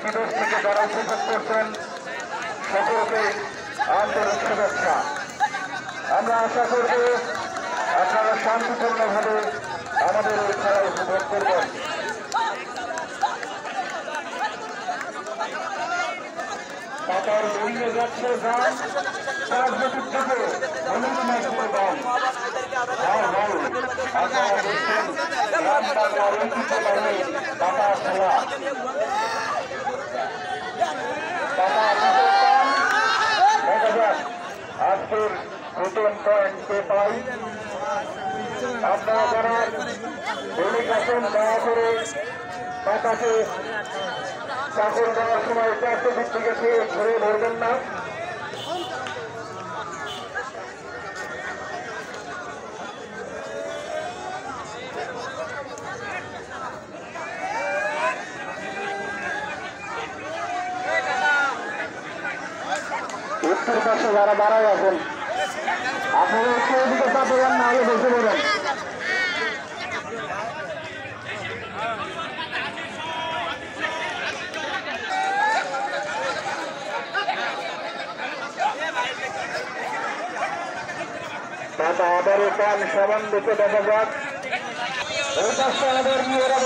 বিদেশ থেকে যারা উপভোগ করছেন সকলকে আন্তরিক শুভেচ্ছা। আমরা আশা করব আপনারা শান্তিপূর্ণভাবে আমাদের এই খেলা উপভোগ করবেন। টাকার বেরিয়ে যাচ্ছে গান রাজনৈতিক থেকে অনেক মাধ্যমে গান আর ভাই আপনারা দেখছেন গ্রাম বাংলার ঐতিহ্যবাহী টাকা খেলা টাকা দেখা যাক আজকের প্রথম পয়েন্টে পাই। আপনারা যারা দৈনিক আছেন দয়া করে টাকাকে চাকর দেওয়ার সময় চারটে দিক থেকে ঘুরে ধরবেন না। উত্তর পাশে যারা দাঁড়ায় আছেন আপনারা একটু ওদিকে চাপেন না হলে বসে পড়বেন। টাকা আবারও পান সাবান দিতে দেখা যাক ওই পাশে আমাদের মেয়েরা